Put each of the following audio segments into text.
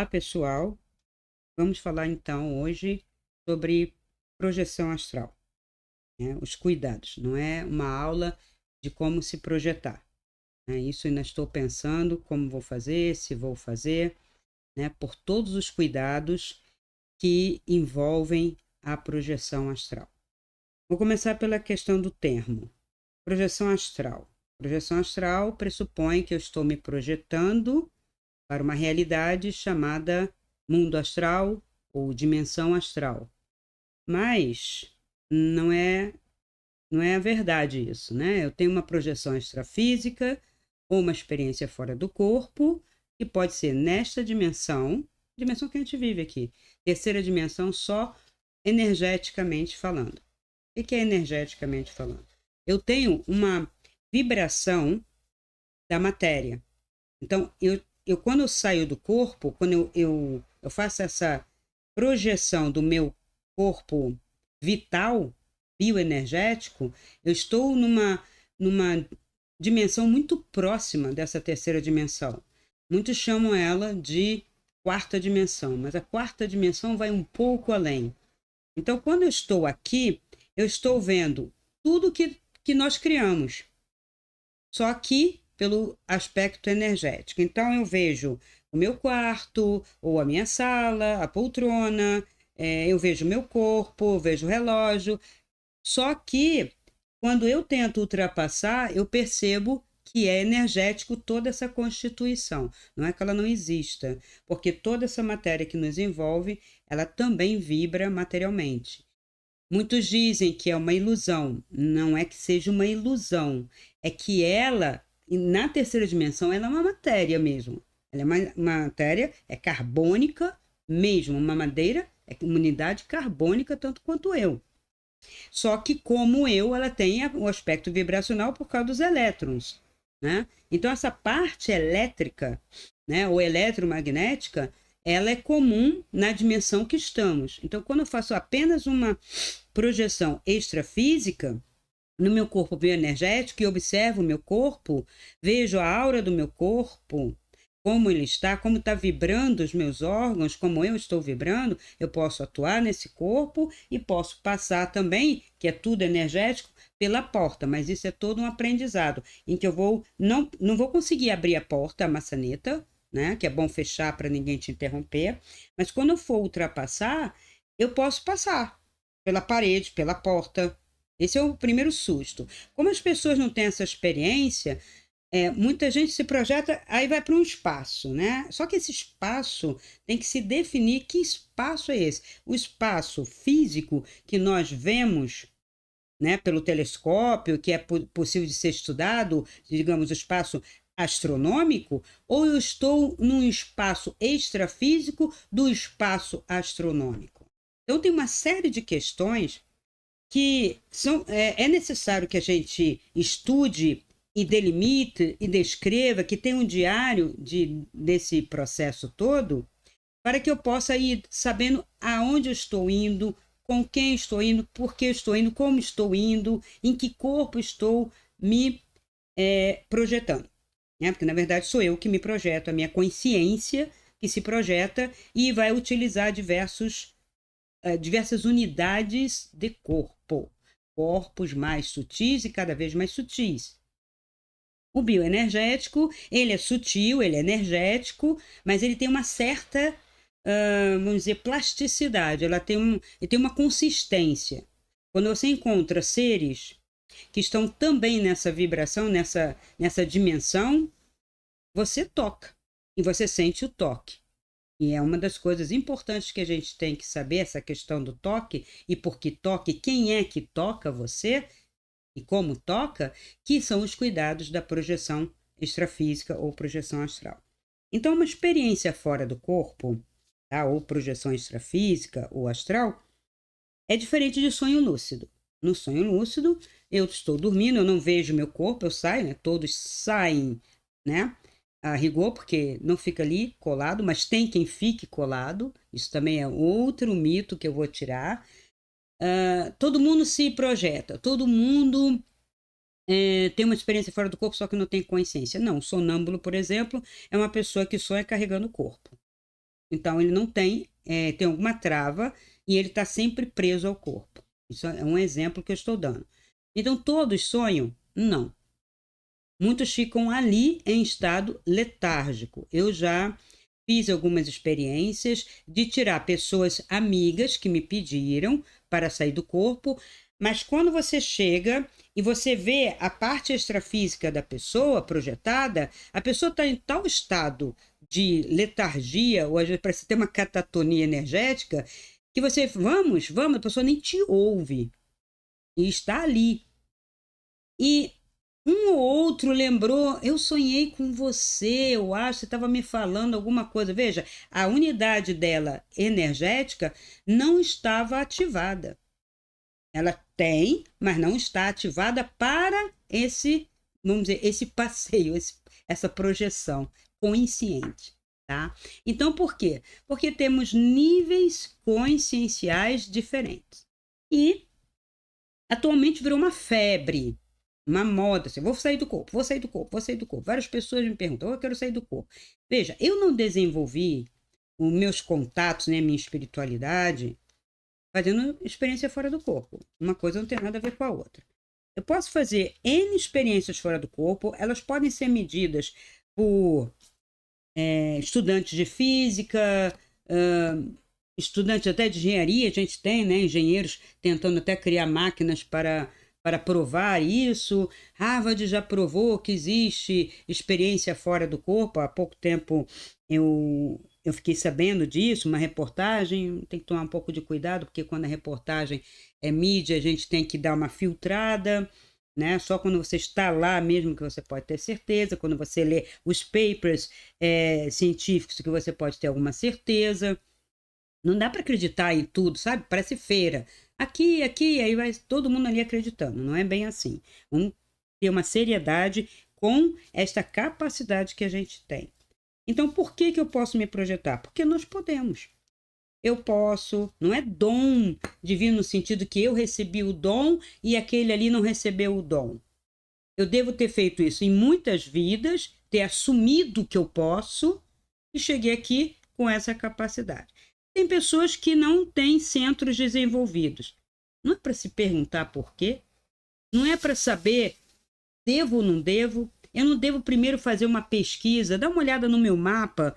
pessoal. Vamos falar então hoje sobre projeção astral, né? Os cuidados. Não é uma aula de como se projetar, né? Isso ainda estou pensando como vou fazer, se vou fazer, né? Por todos os cuidados que envolvem a projeção astral. Vou começar pela questão do termo. Projeção astral. Projeção astral pressupõe que eu estou me projetando para uma realidade chamada mundo astral ou dimensão astral. Mas não é a verdade isso, né? Eu tenho uma projeção extrafísica ou uma experiência fora do corpo, que pode ser nesta dimensão que a gente vive aqui, terceira dimensão só energeticamente falando. O que é energeticamente falando? Eu tenho uma vibração da matéria. Então, eu quando eu saio do corpo, quando eu faço essa projeção do meu corpo vital, bioenergético, eu estou numa dimensão muito próxima dessa terceira dimensão. Muitos chamam ela de quarta dimensão, mas a quarta dimensão vai um pouco além. Então, quando eu estou aqui, eu estou vendo tudo que nós criamos, só que pelo aspecto energético. Então, eu vejo o meu quarto, ou a minha sala, a poltrona, eu vejo o meu corpo, eu vejo o relógio. Só que, quando eu tento ultrapassar, eu percebo que é energético toda essa constituição. Não é que ela não exista, porque toda essa matéria que nos envolve, ela também vibra materialmente. Muitos dizem que é uma ilusão. Não é que seja uma ilusão. É que ela, na terceira dimensão, ela é uma matéria mesmo. Ela é uma matéria, é carbônica mesmo. Uma madeira é uma unidade carbônica tanto quanto eu. Só que como eu, ela tem o aspecto vibracional por causa dos elétrons, né? Então essa parte elétrica, né, ou eletromagnética, ela é comum na dimensão que estamos. Então quando eu faço apenas uma projeção extrafísica no meu corpo bioenergético e observo o meu corpo, vejo a aura do meu corpo, como ele está, como está vibrando os meus órgãos, como eu estou vibrando, eu posso atuar nesse corpo e posso passar também, que é tudo energético, pela porta, mas isso é todo um aprendizado, em que eu não vou conseguir abrir a porta, a maçaneta, né, que é bom fechar para ninguém te interromper, mas quando eu for ultrapassar, eu posso passar pela parede, pela porta. Esse é o primeiro susto. Como as pessoas não têm essa experiência, muita gente se projeta, aí vai para um espaço, né? Só que esse espaço tem que se definir que espaço é esse. O espaço físico que nós vemos, né, pelo telescópio, que é possível de ser estudado, digamos, o espaço astronômico, ou eu estou num espaço extrafísico do espaço astronômico. Então tem uma série de questões que é necessário que a gente estude e delimite e descreva, que tenha um diário desse processo todo, para que eu possa ir sabendo aonde eu estou indo, com quem estou indo, por que estou indo, como estou indo, em que corpo estou me projetando. Né? Porque, na verdade, sou eu que me projeto, a minha consciência que se projeta e vai utilizar diversas unidades de corpo, corpos mais sutis e cada vez mais sutis. O bioenergético, ele é sutil, ele é energético, mas ele tem uma certa, vamos dizer, plasticidade, ele tem uma consistência. Quando você encontra seres que estão também nessa vibração, nessa dimensão, você toca e você sente o toque. E é uma das coisas importantes que a gente tem que saber, essa questão do toque, e por que toque, quem é que toca você e como toca, que são os cuidados da projeção extrafísica ou projeção astral. Então, uma experiência fora do corpo, tá? Ou projeção extrafísica ou astral, é diferente de sonho lúcido. No sonho lúcido, eu estou dormindo, eu não vejo meu corpo, eu saio, né? Todos saem, né? A rigor, porque não fica ali colado, mas tem quem fique colado. Isso também é outro mito que eu vou tirar. Todo mundo se projeta, todo mundo tem uma experiência fora do corpo, só que não tem consciência. Não, o sonâmbulo, por exemplo, é uma pessoa que sonha carregando o corpo. Então, ele não tem, tem alguma trava e ele está sempre preso ao corpo. Isso é um exemplo que eu estou dando. Então, todos sonham? Não. Muitos ficam ali em estado letárgico. Eu já fiz algumas experiências de tirar pessoas amigas que me pediram para sair do corpo, mas quando você chega e você vê a parte extrafísica da pessoa projetada, a pessoa está em tal estado de letargia, ou às vezes parece ter uma catatonia energética, que você, vamos, a pessoa nem te ouve e está ali. E um ou outro lembrou, eu sonhei com você, eu acho, você estava me falando alguma coisa. Veja, a unidade dela energética não estava ativada. Ela tem, mas não está ativada para esse, vamos dizer, esse passeio, essa projeção consciente, tá? Então, por quê? Porque temos níveis conscienciais diferentes. E atualmente virou uma febre, uma moda, assim, vou sair do corpo, vou sair do corpo, vou sair do corpo. Várias pessoas me perguntam, eu quero sair do corpo. Veja, eu não desenvolvi os meus contatos, né, minha espiritualidade, fazendo experiência fora do corpo. Uma coisa não tem nada a ver com a outra. Eu posso fazer N experiências fora do corpo, elas podem ser medidas por estudantes de física, estudantes até de engenharia, a gente tem, né, engenheiros tentando até criar máquinas para provar isso. Harvard já provou que existe experiência fora do corpo. Há pouco tempo eu fiquei sabendo disso, uma reportagem. Tem que tomar um pouco de cuidado, porque quando a reportagem é mídia, a gente tem que dar uma filtrada, né? Só quando você está lá mesmo que você pode ter certeza, quando você lê os papers científicos que você pode ter alguma certeza. Não dá para acreditar em tudo, sabe? Parece feira. Aqui, aí vai todo mundo ali acreditando. Não é bem assim. Vamos ter uma seriedade com esta capacidade que a gente tem. Então, por que eu posso me projetar? Porque nós podemos. Eu posso, não é dom divino no sentido que eu recebi o dom e aquele ali não recebeu o dom. Eu devo ter feito isso em muitas vidas, ter assumido que eu posso e cheguei aqui com essa capacidade. Tem pessoas que não têm centros desenvolvidos. Não é para se perguntar por quê, não é para saber devo ou não devo. Eu não devo primeiro fazer uma pesquisa, dar uma olhada no meu mapa.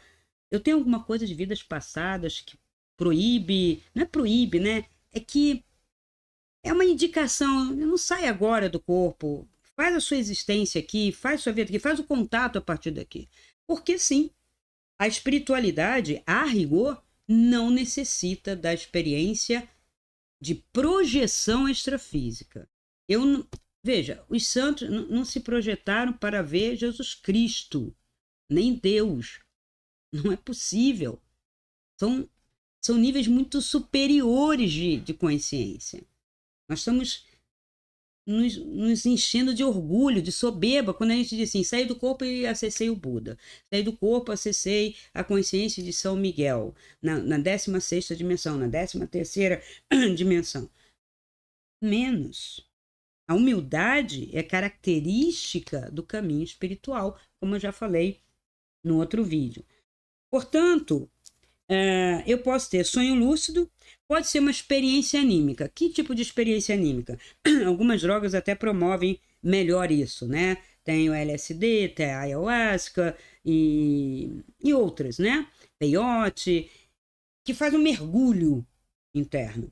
Eu tenho alguma coisa de vidas passadas que proíbe, não é proíbe, né? É que é uma indicação, não sai agora do corpo, faz a sua existência aqui, faz sua vida aqui, faz o contato a partir daqui. Porque sim, a espiritualidade, a rigor, não necessita da experiência de projeção extrafísica. Veja, os santos não se projetaram para ver Jesus Cristo, nem Deus. Não é possível. São níveis muito superiores de consciência. Nós estamos nos enchendo de orgulho, de soberba, quando a gente diz assim, saí do corpo e acessei o Buda. Saí do corpo, acessei a consciência de São Miguel, na 16ª dimensão, na 13ª dimensão. Menos. A humildade é característica do caminho espiritual, como eu já falei no outro vídeo. Portanto, eu posso ter sonho lúcido, pode ser uma experiência anímica. Que tipo de experiência anímica? Algumas drogas até promovem melhor isso, né? Tem o LSD, tem a ayahuasca e outras, né? Peyote, que faz um mergulho interno.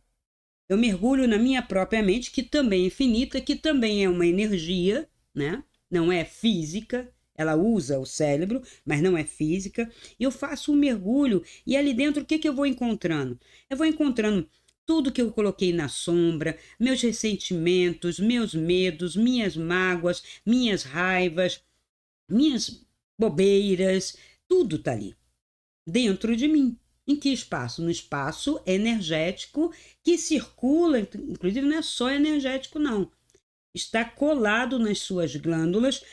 Eu mergulho na minha própria mente, que também é infinita, que também é uma energia, né? Não é física, ela usa o cérebro, mas não é física. E eu faço um mergulho e ali dentro o que eu vou encontrando? Eu vou encontrando tudo que eu coloquei na sombra, meus ressentimentos, meus medos, minhas mágoas, minhas raivas, minhas bobeiras, tudo tá ali, dentro de mim. Em que espaço? No espaço energético que circula, inclusive não é só energético, não. Está colado nas suas glândulas,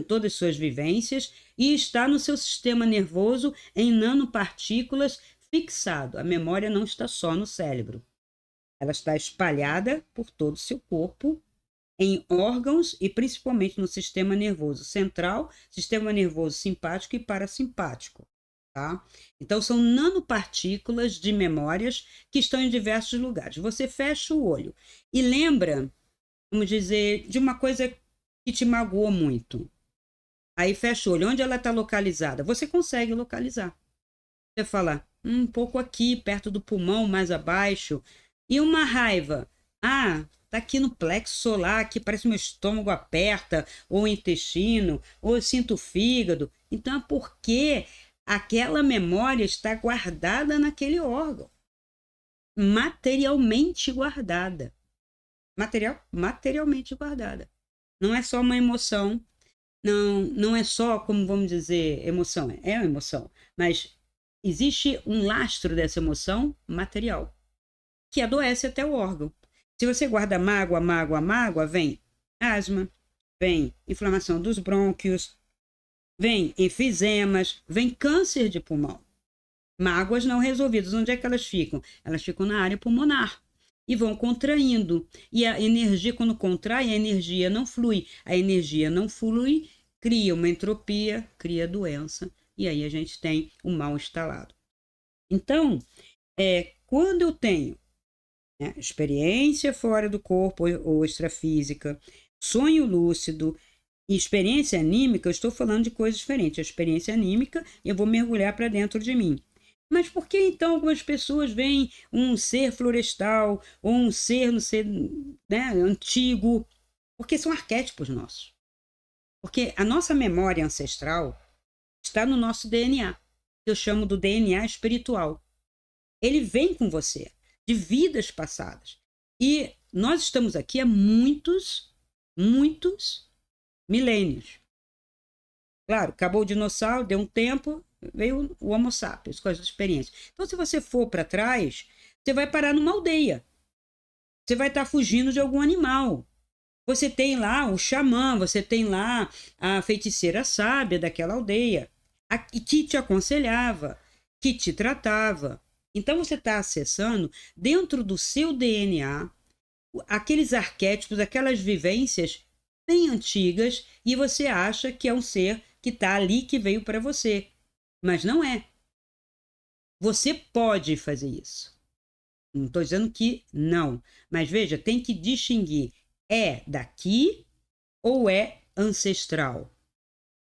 todas as suas vivências, e está no seu sistema nervoso em nanopartículas fixado. A memória não está só no cérebro. Ela está espalhada por todo o seu corpo, em órgãos e principalmente no sistema nervoso central, sistema nervoso simpático e parasimpático. tá? Então, são nanopartículas de memórias que estão em diversos lugares. Você fecha o olho e lembra, vamos dizer, de uma coisa que te magoou muito. Aí fecha o olho. Onde ela está localizada? Você consegue localizar. Você fala, um pouco aqui, perto do pulmão, mais abaixo. E uma raiva? Ah, tá aqui no plexo solar, que parece que meu estômago aperta, ou o intestino, ou eu sinto o fígado. Então é porque aquela memória está guardada naquele órgão. Materialmente guardada. Materialmente guardada. Não é só uma emoção, não é só, como vamos dizer, emoção. É uma emoção, mas existe um lastro dessa emoção material, que adoece até o órgão. Se você guarda mágoa, vem asma, vem inflamação dos brônquios, vem enfisemas, vem câncer de pulmão. Mágoas não resolvidas, onde é que elas ficam? Elas ficam na área pulmonar e vão contraindo. E a energia, quando contrai, a energia não flui. A energia não flui, cria uma entropia, cria doença. E aí a gente tem o mal instalado. Então, quando eu tenho experiência fora do corpo ou extrafísica, sonho lúcido e experiência anímica, eu estou falando de coisas diferentes. A experiência anímica, eu vou mergulhar para dentro de mim. Mas por que então algumas pessoas veem um ser florestal ou um ser, não sei, né, antigo? Porque são arquétipos nossos. Porque a nossa memória ancestral está no nosso DNA. Eu chamo do DNA espiritual. Ele vem com você, de vidas passadas. E nós estamos aqui há muitos milênios. Claro, acabou o dinossauro, deu um tempo, veio o Homo sapiens com as experiências. Então, se você for para trás, você vai parar numa aldeia. Você vai estar fugindo de algum animal. Você tem lá o xamã, você tem lá a feiticeira sábia daquela aldeia, que te aconselhava, que te tratava. Então, você está acessando, dentro do seu DNA, aqueles arquétipos, aquelas vivências bem antigas, e você acha que é um ser que está ali, que veio para você. Mas não é. Você pode fazer isso. Não estou dizendo que não. Mas veja, tem que distinguir. É daqui ou é ancestral?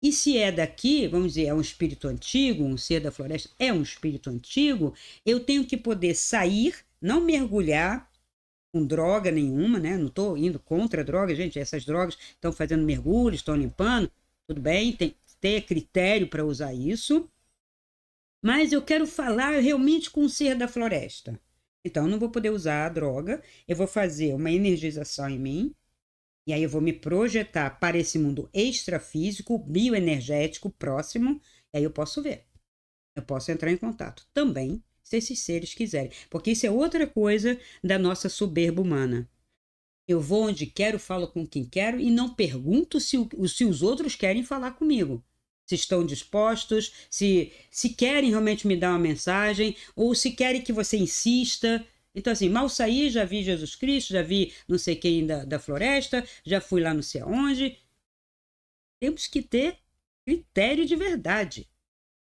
E se é daqui, vamos dizer, é um espírito antigo, um ser da floresta, é um espírito antigo, eu tenho que poder sair, não mergulhar com droga nenhuma, né? Não estou indo contra a droga, gente. Essas drogas estão fazendo mergulho, estão limpando, tudo bem, tem que ter critério para usar isso. Mas eu quero falar realmente com o ser da floresta. Então, eu não vou poder usar a droga, eu vou fazer uma energização em mim, e aí eu vou me projetar para esse mundo extrafísico, bioenergético, próximo, e aí eu posso ver. Eu posso entrar em contato também, se esses seres quiserem. Porque isso é outra coisa da nossa soberba humana. Eu vou onde quero, falo com quem quero e não pergunto se os outros querem falar comigo. Se estão dispostos, se querem realmente me dar uma mensagem, ou se querem que você insista. Então, assim, mal saí, já vi Jesus Cristo, já vi não sei quem da floresta, já fui lá não sei aonde. Temos que ter critério de verdade,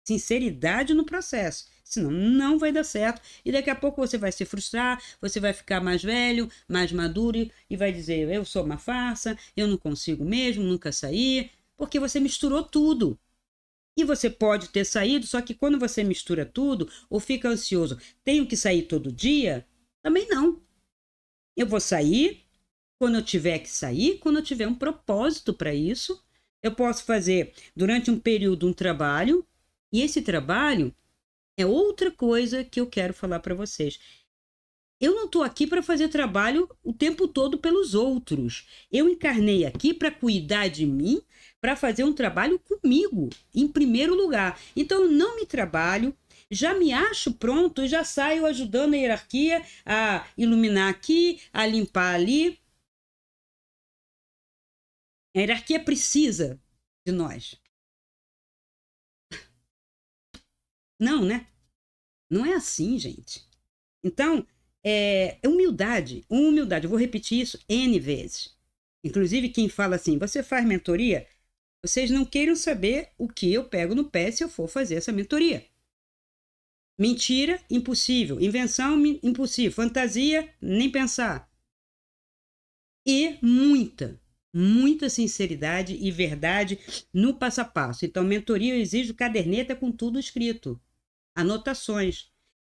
sinceridade no processo, senão não vai dar certo. E daqui a pouco você vai se frustrar, você vai ficar mais velho, mais maduro e vai dizer, eu sou uma farsa, eu não consigo mesmo, nunca saí, porque você misturou tudo. E você pode ter saído, só que quando você mistura tudo, ou fica ansioso, tenho que sair todo dia? Também não. Eu vou sair quando eu tiver que sair, quando eu tiver um propósito para isso. Eu posso fazer durante um período um trabalho, e esse trabalho é outra coisa que eu quero falar para vocês. Eu não estou aqui para fazer trabalho o tempo todo pelos outros. Eu encarnei aqui para cuidar de mim, para fazer um trabalho comigo, em primeiro lugar. Então, eu não me trabalho, já me acho pronto, já saio ajudando a hierarquia a iluminar aqui, a limpar ali. A hierarquia precisa de nós. Não, né? Não é assim, gente. Então, humildade. Humildade. Eu vou repetir isso N vezes. Inclusive, quem fala assim, você faz mentoria? Vocês não queiram saber o que eu pego no pé se eu for fazer essa mentoria. Mentira, impossível. Invenção, impossível. Fantasia, nem pensar. E muita sinceridade e verdade no passo a passo. Então, mentoria eu exijo caderneta com tudo escrito, anotações.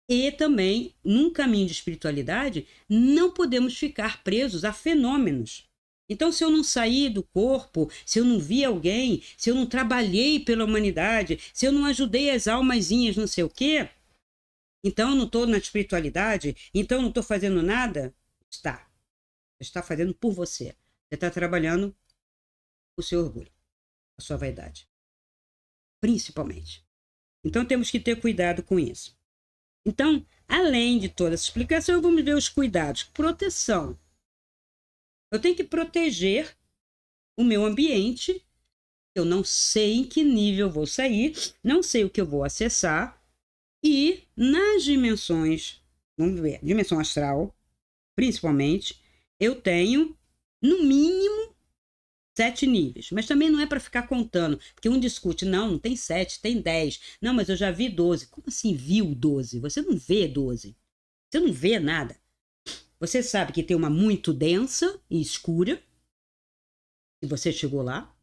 E também, num caminho de espiritualidade, não podemos ficar presos a fenômenos. Então, se eu não sair do corpo, se eu não vi alguém, se eu não trabalhei pela humanidade, se eu não ajudei as almazinhas, não sei o quê, então eu não estou na espiritualidade, então eu não estou fazendo nada. Está. Você está fazendo por você. Você está trabalhando o seu orgulho, a sua vaidade. Principalmente. Então temos que ter cuidado com isso. Então, além de toda essa explicação, vamos ver os cuidados. Proteção. Eu tenho que proteger o meu ambiente. Eu não sei em que nível vou sair, não sei o que eu vou acessar. E nas dimensões, vamos ver, dimensão astral, principalmente, eu tenho, no mínimo, 7 níveis. Mas também não é para ficar contando, porque um discute, não tem 7, tem 10. Não, mas eu já vi 12. Como assim viu 12? Você não vê 12. Você não vê nada. Você sabe que tem uma muito densa e escura, e você chegou lá.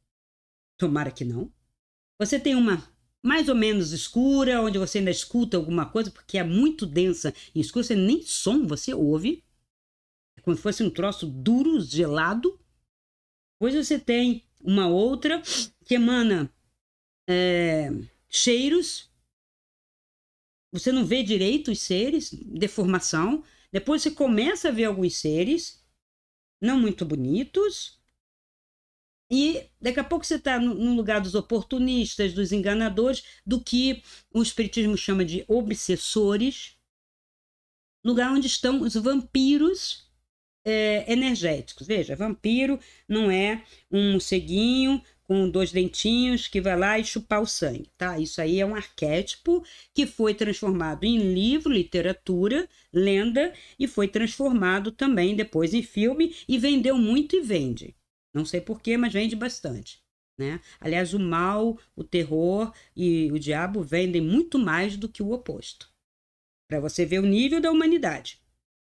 Tomara que não. Você tem uma mais ou menos escura, onde você ainda escuta alguma coisa, porque é muito densa e escura, você nem som você ouve. É como se fosse um troço duro, gelado. Depois você tem uma outra que emana cheiros. Você não vê direito os seres, deformação. Depois você começa a ver alguns seres, não muito bonitos. E daqui a pouco você está no lugar dos oportunistas, dos enganadores, do que o espiritismo chama de obsessores, lugar onde estão os vampiros energéticos. Veja, vampiro não é um ceguinho com 2 dentinhos que vai lá e chupar o sangue, tá? Isso aí é um arquétipo que foi transformado em livro, literatura, lenda, e foi transformado também depois em filme e vendeu muito e vende. Não sei porquê, mas vende bastante. Né? Aliás, o mal, o terror e o diabo vendem muito mais do que o oposto. Para você ver o nível da humanidade.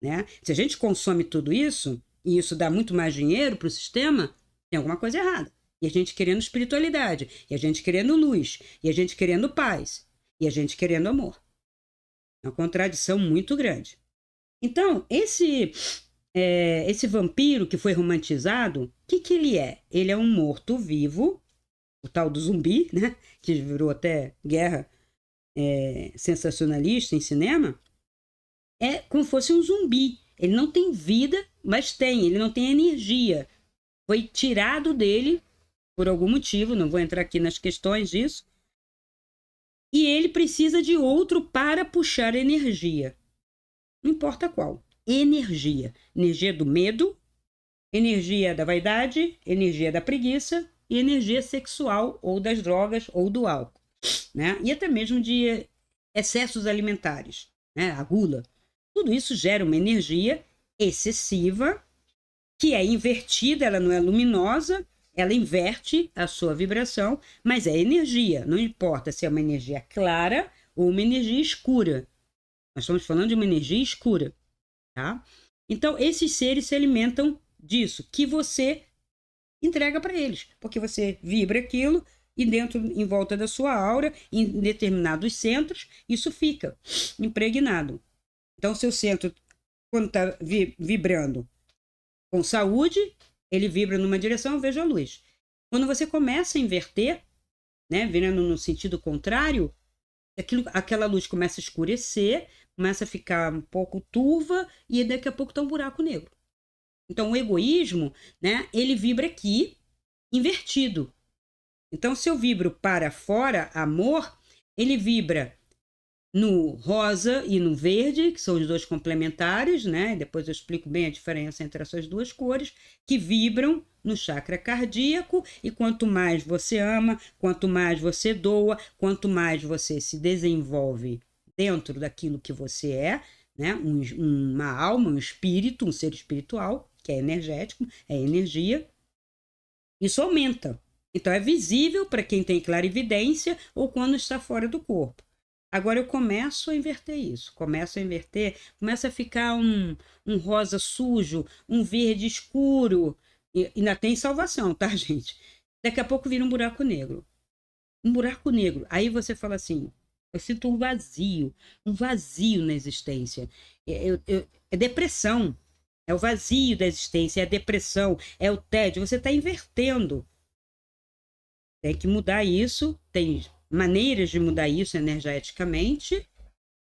Né? Se a gente consome tudo isso, e isso dá muito mais dinheiro para o sistema, tem alguma coisa errada. E a gente querendo espiritualidade, e a gente querendo luz, e a gente querendo paz, e a gente querendo amor. É uma contradição muito grande. Então, esse vampiro que foi romantizado, o que ele é? Ele é um morto-vivo, o tal do zumbi, né? Que virou até guerra sensacionalista em cinema. É como se fosse um zumbi. Ele não tem vida, mas ele não tem energia. Foi tirado dele por algum motivo, não vou entrar aqui nas questões disso. E ele precisa de outro para puxar energia. Não importa qual. Energia. Energia do medo, energia da vaidade, energia da preguiça e energia sexual ou das drogas ou do álcool. Né? E até mesmo de excessos alimentares, né? A gula. Tudo isso gera uma energia excessiva que é invertida, ela não é luminosa, ela inverte a sua vibração, mas é energia. Não importa se é uma energia clara ou uma energia escura. Nós estamos falando de uma energia escura. Tá? Então, esses seres se alimentam disso, que você entrega para eles, porque você vibra aquilo e dentro, em volta da sua aura, em determinados centros, isso fica impregnado. Então, seu centro, quando está vibrando com saúde, ele vibra numa direção, veja a luz. Quando você começa a inverter, né, virando no sentido contrário, aquela luz começa a escurecer, começa a ficar um pouco turva e daqui a pouco está um buraco negro. Então, o egoísmo, né, ele vibra aqui, invertido. Então, se eu vibro para fora, amor, ele vibra no rosa e no verde, que são os dois complementares, né? Depois eu explico bem a diferença entre essas duas cores, que vibram no chakra cardíaco, e quanto mais você ama, quanto mais você doa, quanto mais você se desenvolve dentro daquilo que você é, né? Uma alma, um espírito, um ser espiritual, que é energético, é energia, isso aumenta. Então é visível para quem tem clarividência ou quando está fora do corpo. Agora eu começo a inverter isso, começa a ficar um rosa sujo, um verde escuro, e ainda tem salvação, tá, gente? Daqui a pouco vira um buraco negro. Um buraco negro. Aí você fala assim, eu sinto um vazio na existência. É depressão, é o vazio da existência, é a depressão, é o tédio. Você está invertendo. Tem que mudar isso, tem maneiras de mudar isso energeticamente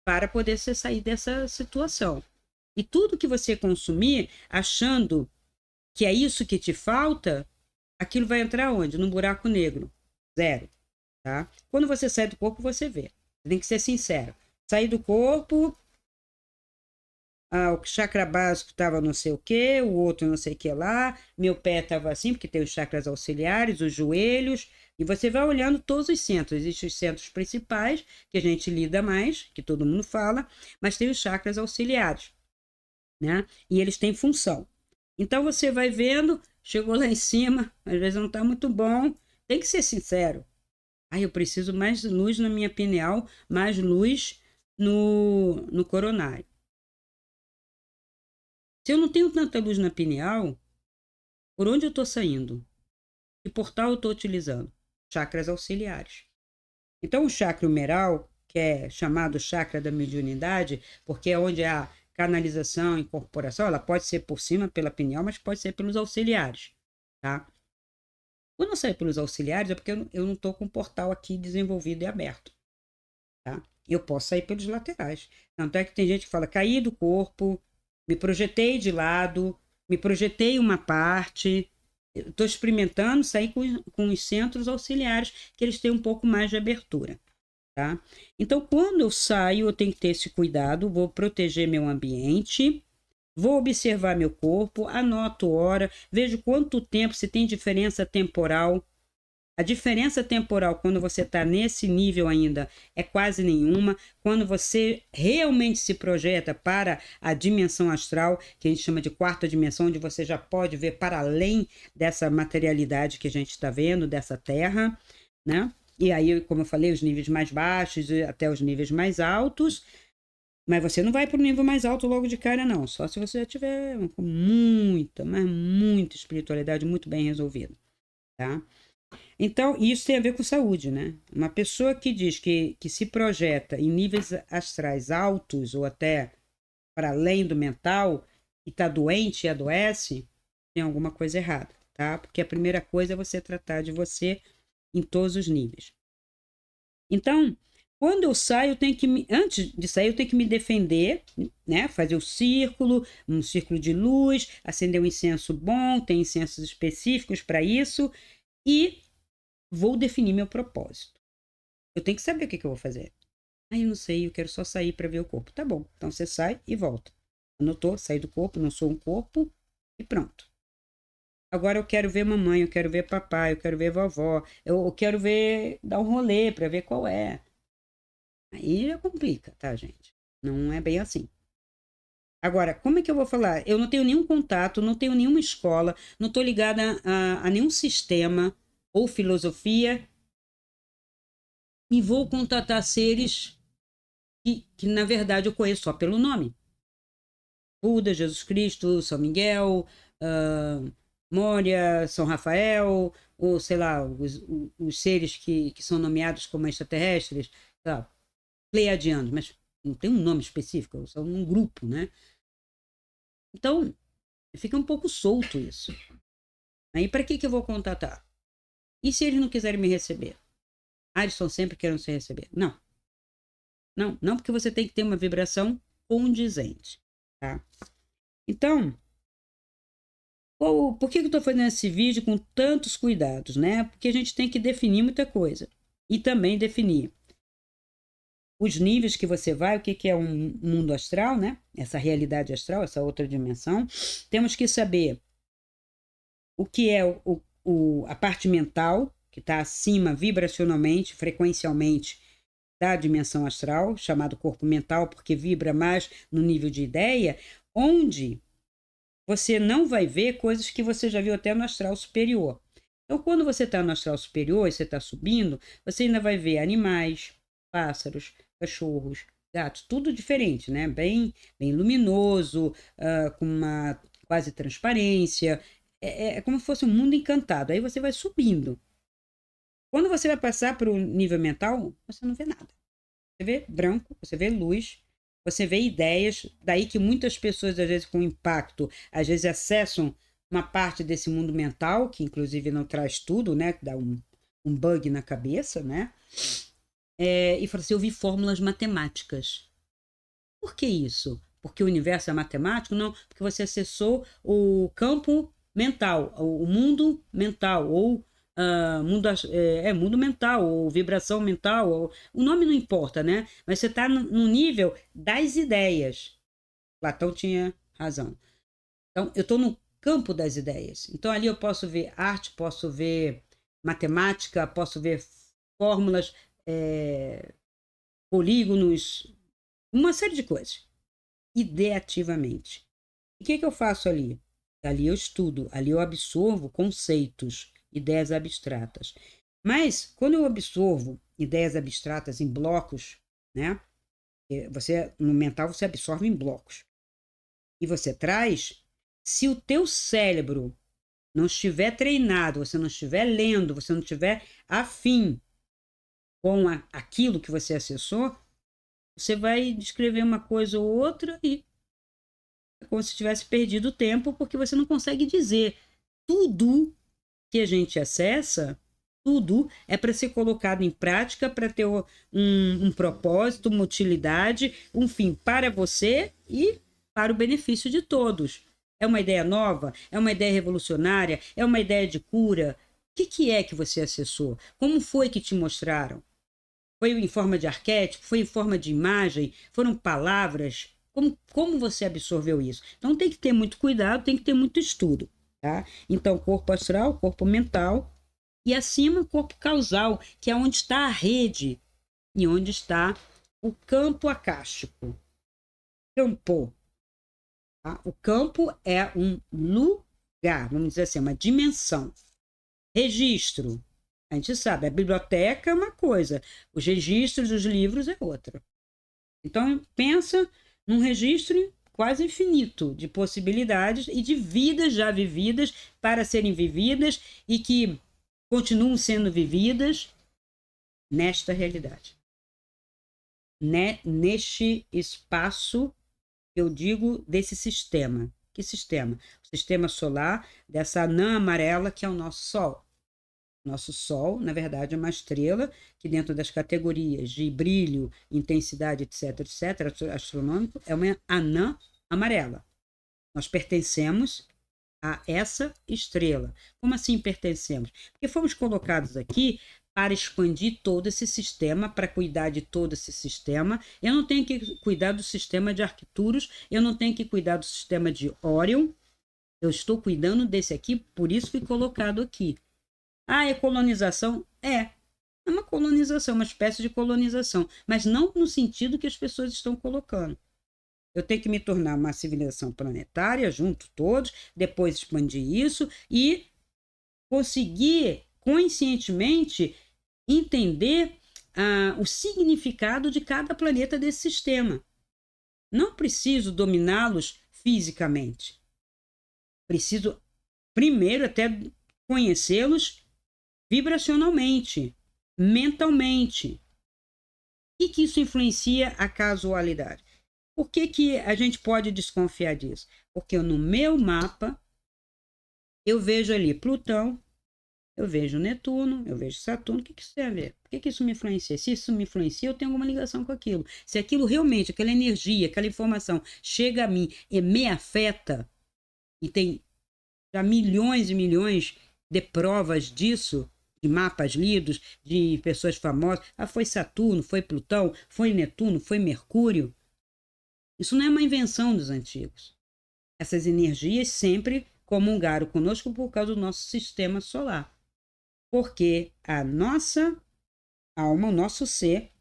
para poder você sair dessa situação. E tudo que você consumir, achando que é isso que te falta, aquilo vai entrar onde? Num buraco negro. Zero. Tá? Quando você sai do corpo, você vê. Você tem que ser sincero. Sair do corpo, o chakra básico estava não sei o que, o outro não sei o que lá, meu pé estava assim, porque tem os chakras auxiliares, os joelhos, e você vai olhando todos os centros. Existem os centros principais, que a gente lida mais, que todo mundo fala, mas tem os chakras auxiliares, né? E eles têm função. Então você vai vendo, chegou lá em cima, às vezes não está muito bom, tem que ser sincero. Eu preciso mais luz na minha pineal, mais luz no coronário. Se eu não tenho tanta luz na pineal, por onde eu estou saindo? Que portal eu estou utilizando? Chakras auxiliares. Então, o chakra humeral, que é chamado chakra da mediunidade, porque é onde a canalização, incorporação, ela pode ser por cima pela pineal, mas pode ser pelos auxiliares, tá? Quando eu saio pelos auxiliares é porque eu não estou com o portal aqui desenvolvido e aberto, tá? Eu posso sair pelos laterais. Tanto é que tem gente que fala, caí do corpo, me projetei de lado, me projetei uma parte. Estou experimentando sair com os centros auxiliares, que eles têm um pouco mais de abertura, tá? Então, quando eu saio, eu tenho que ter esse cuidado, vou proteger meu ambiente, vou observar meu corpo, anoto hora, vejo quanto tempo, se tem diferença temporal. A diferença temporal, quando você está nesse nível ainda, é quase nenhuma. Quando você realmente se projeta para a dimensão astral, que a gente chama de quarta dimensão, onde você já pode ver para além dessa materialidade que a gente está vendo, dessa Terra, né? E aí, como eu falei, os níveis mais baixos até os níveis mais altos. Mas você não vai para o nível mais alto logo de cara, não. Só se você já tiver muita, mas muita espiritualidade muito bem resolvida, tá? Então, isso tem a ver com saúde, né? Uma pessoa que diz que se projeta em níveis astrais altos ou até para além do mental e está doente e adoece, tem alguma coisa errada, tá? Porque a primeira coisa é você tratar de você em todos os níveis. Então, quando eu saio, antes de sair, eu tenho que me defender, né? Fazer um círculo de luz, acender um incenso bom, tem incensos específicos para isso, e vou definir meu propósito. Eu tenho que saber o que eu vou fazer. Eu não sei, eu quero só sair para ver o corpo. Tá bom, então você sai e volta. Anotou, saí do corpo, não sou um corpo e pronto. Agora eu quero ver mamãe, eu quero ver papai, eu quero ver vovó, eu quero ver, dar um rolê para ver qual é. Aí já complica, tá, gente? Não é bem assim. Agora, como é que eu vou falar? Eu não tenho nenhum contato, não tenho nenhuma escola, não estou ligada a nenhum sistema ou filosofia e vou contatar seres que na verdade eu conheço só pelo nome. Buda, Jesus Cristo, São Miguel, Moria, São Rafael, ou sei lá, os seres que são nomeados como extraterrestres, sei lá, pleiadianos, mas não tem um nome específico, são um grupo, né? Então, fica um pouco solto isso. Aí, para que eu vou contatar? E se eles não quiserem me receber? Eles estão sempre querendo se receber. Não. Não, porque você tem que ter uma vibração condizente, tá? Então, por que eu estou fazendo esse vídeo com tantos cuidados, né? Porque a gente tem que definir muita coisa. E também definir os níveis que você vai, o que é um mundo astral, né? Essa realidade astral, essa outra dimensão. Temos que saber o que é a parte mental, que está acima vibracionalmente, frequencialmente, da dimensão astral, chamado corpo mental, porque vibra mais no nível de ideia, onde você não vai ver coisas que você já viu até no astral superior. Então, quando você está no astral superior e você está subindo, você ainda vai ver animais, pássaros, cachorros, gatos, tudo diferente, né? Bem luminoso, com uma quase transparência. É como se fosse um mundo encantado. Aí você vai subindo. Quando você vai passar para o nível mental, você não vê nada. Você vê branco, você vê luz, você vê ideias. Daí que muitas pessoas, às vezes, com impacto, às vezes acessam uma parte desse mundo mental, que inclusive não traz tudo, né? Que dá um bug na cabeça, né? E fala assim, eu vi fórmulas matemáticas. Por que isso? Porque o universo é matemático? Não, porque você acessou o campo mental, o mundo mental, ou mundo mental, ou vibração mental, o nome não importa, né? Mas você está no nível das ideias. Platão tinha razão. Então, eu estou no campo das ideias. Então, ali eu posso ver arte, posso ver matemática, posso ver fórmulas, polígonos, uma série de coisas, ideativamente. E o que eu faço ali? Ali eu estudo, ali eu absorvo conceitos, ideias abstratas. Mas, quando eu absorvo ideias abstratas em blocos, né? No mental, você absorve em blocos. E você traz, se o teu cérebro não estiver treinado, você não estiver lendo, você não estiver afim com aquilo que você acessou, você vai descrever uma coisa ou outra e é como se tivesse perdido o tempo, porque você não consegue dizer. Tudo que a gente acessa, tudo é para ser colocado em prática, para ter um propósito, uma utilidade, um fim para você e para o benefício de todos. É uma ideia nova? É uma ideia revolucionária? É uma ideia de cura? O que é que você acessou? Como foi que te mostraram? Foi em forma de arquétipo? Foi em forma de imagem? Foram palavras? Como você absorveu isso? Então tem que ter muito cuidado, tem que ter muito estudo. Tá? Então, corpo astral, corpo mental e acima, corpo causal, que é onde está a rede e onde está o campo acástico. Campo. Tá? O campo é um lugar, vamos dizer assim, uma dimensão. Registro. A gente sabe, a biblioteca é uma coisa, os registros dos livros é outra. Então, pensa num registro quase infinito de possibilidades e de vidas já vividas para serem vividas e que continuam sendo vividas nesta realidade. Neste espaço, eu digo, desse sistema. Que sistema? O sistema solar dessa anã amarela que é o nosso Sol. Nosso Sol, na verdade, é uma estrela que, dentro das categorias de brilho, intensidade, etc., astronômico, é uma anã amarela. Nós pertencemos a essa estrela. Como assim pertencemos? Porque fomos colocados aqui para expandir todo esse sistema, para cuidar de todo esse sistema. Eu não tenho que cuidar do sistema de Arcturus, eu não tenho que cuidar do sistema de Órion, eu estou cuidando desse aqui, por isso fui colocado aqui. É colonização? É uma colonização, uma espécie de colonização, mas não no sentido que as pessoas estão colocando. Eu tenho que me tornar uma civilização planetária, junto todos, depois expandir isso e conseguir conscientemente entender o significado de cada planeta desse sistema. Não preciso dominá-los fisicamente. Preciso, primeiro, até conhecê-los vibracionalmente, mentalmente. E que isso influencia a casualidade? Por que a gente pode desconfiar disso? Porque no meu mapa, eu vejo ali Plutão, eu vejo Netuno, eu vejo Saturno. O que isso tem a ver? Por que isso me influencia? Se isso me influencia, eu tenho alguma ligação com aquilo. Se aquilo realmente, aquela energia, aquela informação chega a mim e me afeta, e tem já milhões e milhões de provas disso, de mapas lidos, de pessoas famosas. Foi Saturno, foi Plutão, foi Netuno, foi Mercúrio. Isso não é uma invenção dos antigos. Essas energias sempre comungaram conosco por causa do nosso sistema solar. Porque a nossa alma, o nosso ser,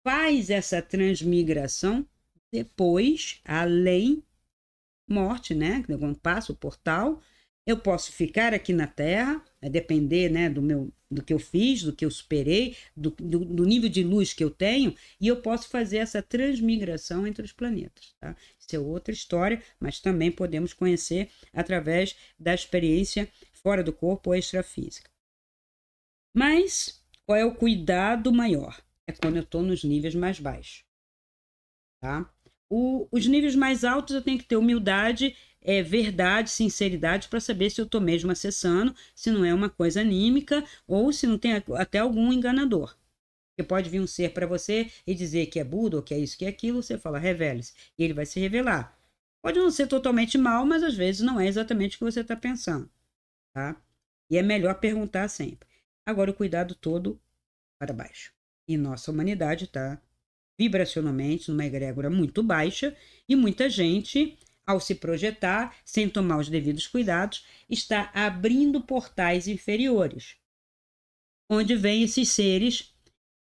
faz essa transmigração depois, além morte, né? Quando passa o portal, Eu posso ficar aqui na Terra, a depender, né, do que eu fiz, do que eu superei, do nível de luz que eu tenho, e eu posso fazer essa transmigração entre os planetas. Tá? Isso é outra história, mas também podemos conhecer através da experiência fora do corpo ou extrafísica. Mas qual é o cuidado maior? É quando eu estou nos níveis mais baixos. Tá? Os níveis mais altos eu tenho que ter humildade, verdade, sinceridade para saber se eu estou mesmo acessando, se não é uma coisa anímica ou se não tem até algum enganador. Porque pode vir um ser para você e dizer que é Buda ou que é isso, que é aquilo, você fala, revele-se. E ele vai se revelar. Pode não ser totalmente mal, mas às vezes não é exatamente o que você está pensando. Tá? E é melhor perguntar sempre. Agora, o cuidado todo para baixo. E nossa humanidade está vibracionalmente numa egrégora muito baixa e muita gente, ao se projetar, sem tomar os devidos cuidados, está abrindo portais inferiores, onde vêm esses seres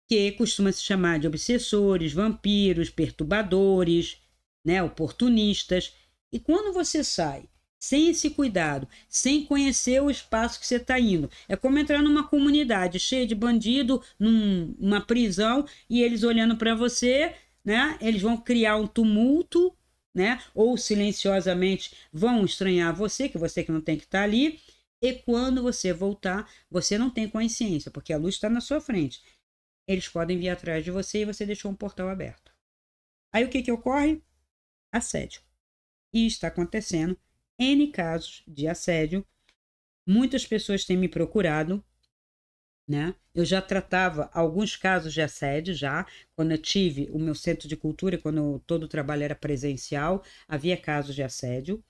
que costuma se chamar de obsessores, vampiros, perturbadores, né, oportunistas. E quando você sai sem esse cuidado, sem conhecer o espaço que você está indo, é como entrar numa comunidade cheia de bandido, numa prisão, e eles olhando para você, né, eles vão criar um tumulto, né, ou silenciosamente vão estranhar você, que não tem que estar ali. E quando você voltar, você não tem consciência, porque a luz está na sua frente. Eles podem vir atrás de você e você deixou um portal aberto. Aí o que ocorre? Assédio. E está acontecendo N casos de assédio. Muitas pessoas têm me procurado, né? Eu já tratava alguns casos de assédio já, quando eu tive o meu centro de cultura, quando todo o trabalho era presencial, havia casos de assédio,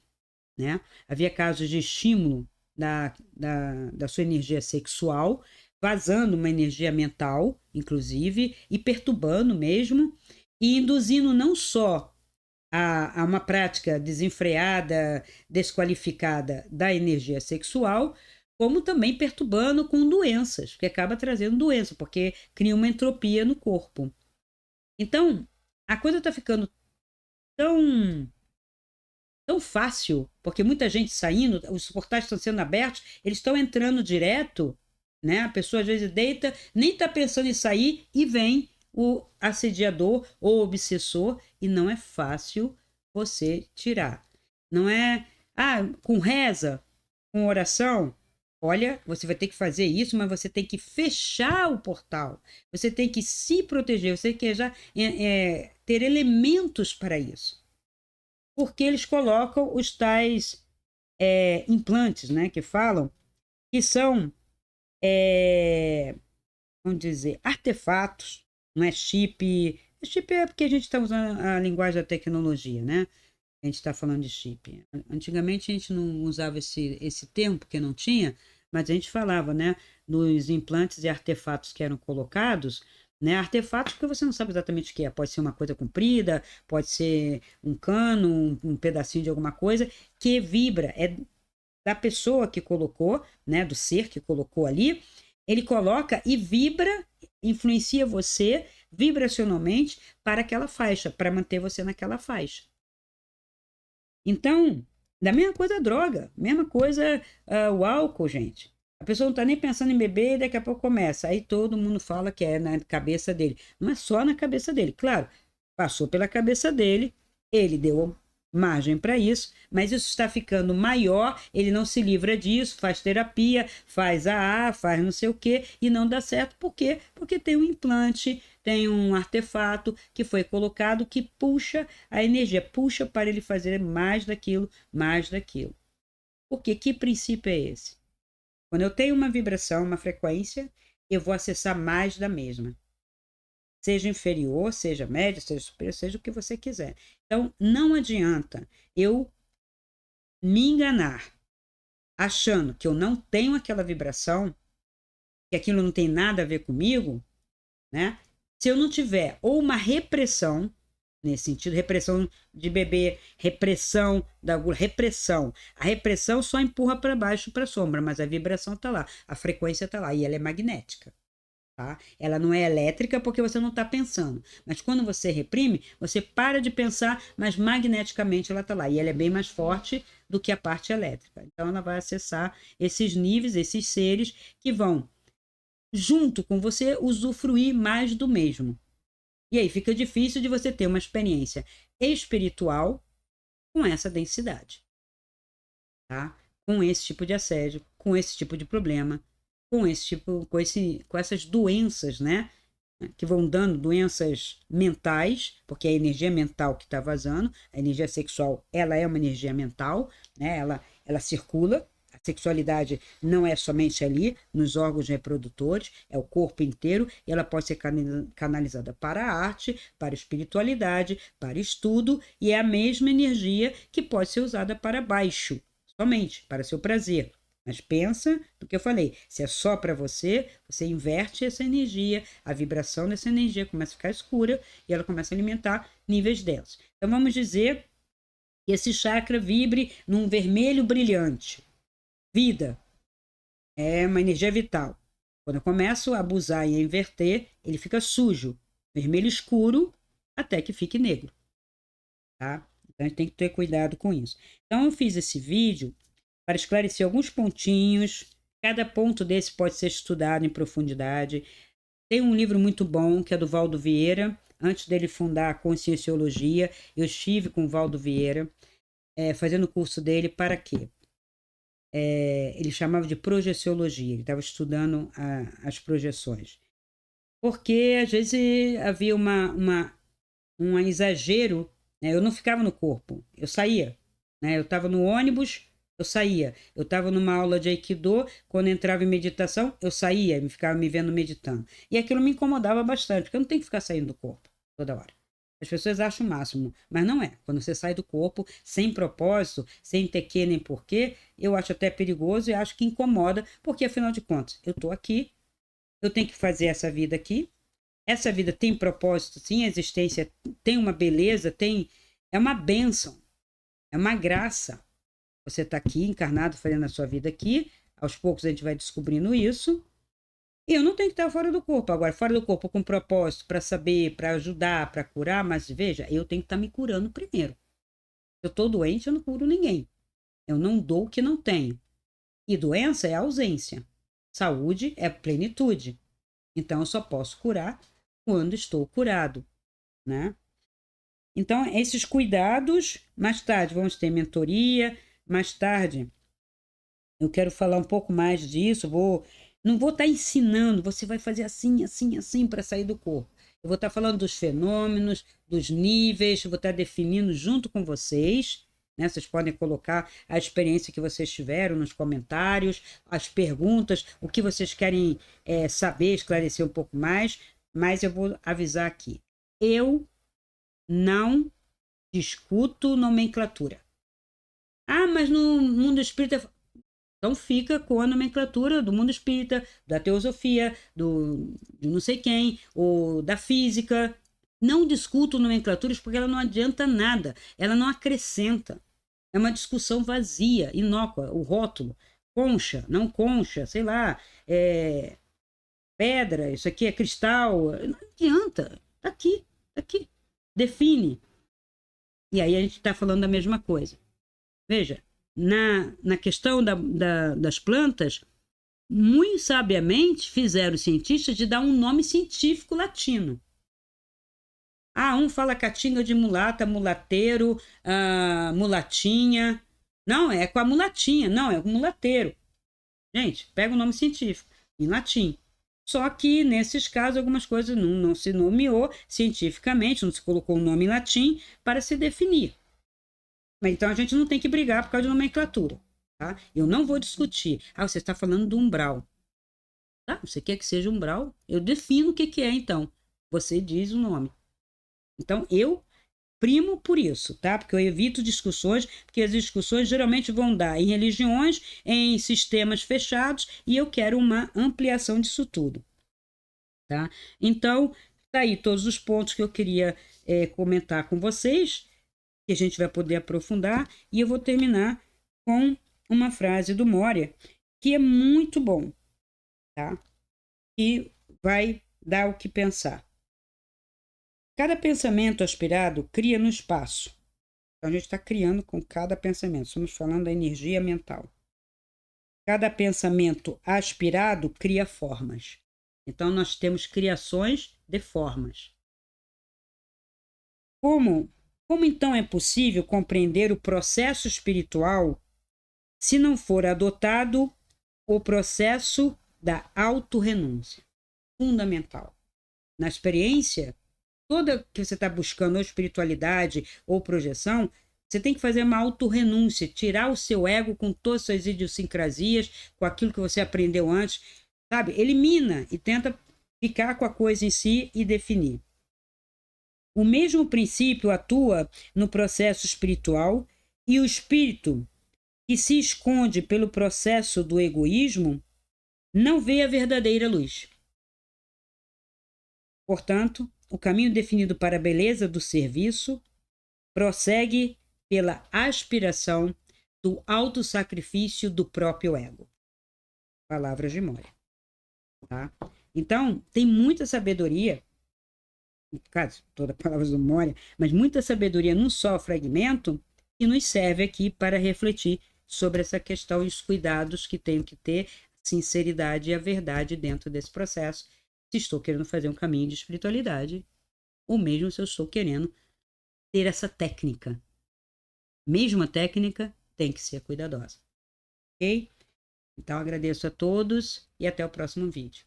né? Havia casos de estímulo da sua energia sexual, vazando uma energia mental, inclusive, e perturbando mesmo, e induzindo não só a uma prática desenfreada, desqualificada da energia sexual, como também perturbando com doenças, que acaba trazendo doença, porque cria uma entropia no corpo. Então, a coisa está ficando tão fácil, porque muita gente saindo, os portais estão sendo abertos, eles estão entrando direto, né? A pessoa às vezes deita, nem está pensando em sair e vem o assediador ou obsessor e não é fácil você tirar. Não é, com reza, com oração, olha, você vai ter que fazer isso, mas você tem que fechar o portal, você tem que se proteger, você quer já ter elementos para isso. Porque eles colocam os tais implantes, né, que falam, que são, vamos dizer, artefatos, não é chip. Chip é porque a gente está usando a linguagem da tecnologia, né? A gente está falando de chip. Antigamente a gente não usava esse termo, porque não tinha, mas a gente falava, né, nos implantes e artefatos que eram colocados, né, artefatos que você não sabe exatamente o que é. Pode ser uma coisa comprida, pode ser um cano, um pedacinho de alguma coisa que vibra. É da pessoa que colocou, né, do ser que colocou ali. Ele coloca e vibra, influencia você vibracionalmente para aquela faixa, para manter você naquela faixa. Então, da mesma coisa a droga, mesma coisa o álcool, gente. A pessoa não está nem pensando em beber e daqui a pouco começa. Aí todo mundo fala que é na cabeça dele. Não é só na cabeça dele. Claro, passou pela cabeça dele, ele deu margem para isso, mas isso está ficando maior, ele não se livra disso, faz terapia, faz faz não sei o quê, e não dá certo. Por quê? Porque tem um implante, tem um artefato que foi colocado que puxa a energia, puxa para ele fazer mais daquilo, mais daquilo. Porque que princípio é esse? Quando eu tenho uma vibração, uma frequência, eu vou acessar mais da mesma. Seja inferior, seja média, seja superior, seja o que você quiser. Então, não adianta eu me enganar achando que eu não tenho aquela vibração, que aquilo não tem nada a ver comigo, né? Se eu não tiver ou uma repressão, nesse sentido, repressão de beber, repressão da gula, repressão. A repressão só empurra para baixo, para a sombra, mas a vibração está lá, a frequência está lá e ela é magnética. Tá? Ela não é elétrica porque você não está pensando. Mas quando você reprime, você para de pensar, mas magneticamente ela está lá. E ela é bem mais forte do que a parte elétrica. Então, ela vai acessar esses níveis, esses seres que vão, junto com você, usufruir mais do mesmo. E aí fica difícil de você ter uma experiência espiritual com essa densidade, tá? Com esse tipo de assédio, com esse tipo de problema, com essas doenças, né? Que vão dando doenças mentais, porque é a energia mental que está vazando, a energia sexual, ela é uma energia mental, né? Ela circula, a sexualidade não é somente ali, nos órgãos reprodutores, é o corpo inteiro, e ela pode ser canalizada para a arte, para a espiritualidade, para estudo, e é a mesma energia que pode ser usada para baixo, somente, para seu prazer. Mas pensa no que eu falei, se é só para você, você inverte essa energia, a vibração dessa energia começa a ficar escura e ela começa a alimentar níveis delas. Então vamos dizer que esse chakra vibre num vermelho brilhante. Vida é uma energia vital. Quando eu começo a abusar e a inverter, ele fica sujo, vermelho escuro, até que fique negro. Tá? Então a gente tem que ter cuidado com isso. Então eu fiz esse vídeo para esclarecer alguns pontinhos. Cada ponto desse pode ser estudado em profundidade. Tem um livro muito bom, que é do Valdo Vieira. Antes dele fundar a Conscienciologia, eu estive com o Valdo Vieira, fazendo o curso dele para quê? Ele chamava de projeciologia, ele estava estudando as projeções. Porque, às vezes, havia um exagero, né? Eu não ficava no corpo, eu saía. Né? Eu estava no ônibus, eu saía. Eu estava numa aula de Aikido, quando entrava em meditação, eu saía, ficava me vendo meditando. E aquilo me incomodava bastante, porque eu não tenho que ficar saindo do corpo toda hora. As pessoas acham o máximo, mas não é. Quando você sai do corpo sem propósito, sem ter que nem porquê, eu acho até perigoso e acho que incomoda, porque afinal de contas, eu estou aqui, eu tenho que fazer essa vida aqui. Essa vida tem propósito, sim, a existência tem uma beleza, é uma bênção, é uma graça. Você está aqui encarnado, fazendo a sua vida aqui, aos poucos a gente vai descobrindo isso. E eu não tenho que estar fora do corpo. Agora, fora do corpo com propósito, para saber, para ajudar, para curar, mas veja, eu tenho que estar me curando primeiro. Se eu estou doente, eu não curo ninguém. Eu não dou o que não tenho. E doença é ausência. Saúde é plenitude. Então, eu só posso curar quando estou curado, né? Então, esses cuidados, mais tarde vamos ter mentoria, mais tarde eu quero falar um pouco mais disso, não vou estar ensinando, você vai fazer assim, assim, assim para sair do corpo. Eu vou estar falando dos fenômenos, dos níveis, vou estar definindo junto com vocês, né? Vocês podem colocar a experiência que vocês tiveram nos comentários, as perguntas, o que vocês querem saber, esclarecer um pouco mais, mas eu vou avisar aqui. Eu não discuto nomenclatura. Ah, mas no mundo espírita. Então fica com a nomenclatura do mundo espírita, da teosofia, de não sei quem, ou da física. Não discuto nomenclaturas porque ela não adianta nada, ela não acrescenta. É uma discussão vazia, inócua, o rótulo. Concha, não concha, sei lá, pedra, isso aqui é cristal. Não adianta, tá aqui. Define. E aí a gente está falando da mesma coisa. Veja, na questão das plantas, muito sabiamente fizeram os cientistas de dar um nome científico latino. Ah, um fala caatinga de mulata, mulateiro, mulatinha. Não, é com a mulatinha, não, é com mulateiro. Gente, pega o nome científico, em latim. Só que, nesses casos, algumas coisas não se nomeou cientificamente, não se colocou um nome em latim para se definir. Então a gente não tem que brigar por causa de nomenclatura. Tá? Eu não vou discutir. Ah, você está falando do umbral. Tá? Você quer que seja umbral? Eu defino o que é, então. Você diz o nome. Então eu primo por isso, tá? Porque eu evito discussões, porque as discussões geralmente vão dar em religiões, em sistemas fechados, e eu quero uma ampliação disso tudo. Tá? Então, tá aí todos os pontos que eu queria comentar com vocês, que a gente vai poder aprofundar, e eu vou terminar com uma frase do Moria, que é muito bom, tá? E vai dar o que pensar. Cada pensamento aspirado cria no espaço Então, a gente está criando com cada pensamento. Estamos falando da energia mental. Cada pensamento aspirado cria formas. Então, nós temos criações de formas. Como então é possível compreender o processo espiritual se não for adotado o processo da autorrenúncia? Fundamental. Na experiência, toda que você está buscando, ou espiritualidade ou projeção, você tem que fazer uma autorrenúncia, tirar o seu ego com todas as suas idiosincrasias, com aquilo que você aprendeu antes, sabe? Elimina e tenta ficar com a coisa em si e definir. O mesmo princípio atua no processo espiritual e o espírito que se esconde pelo processo do egoísmo não vê a verdadeira luz. Portanto, o caminho definido para a beleza do serviço prossegue pela aspiração do autossacrifício do próprio ego. Palavras de Moria. Tá? Então, tem muita sabedoria, no caso, toda palavra do Moria, mas muita sabedoria num só fragmento que nos serve aqui para refletir sobre essa questão e os cuidados que tenho que ter, a sinceridade e a verdade dentro desse processo, se estou querendo fazer um caminho de espiritualidade, ou mesmo se eu estou querendo ter essa técnica. Mesmo a técnica tem que ser cuidadosa. Ok? Então, agradeço a todos e até o próximo vídeo.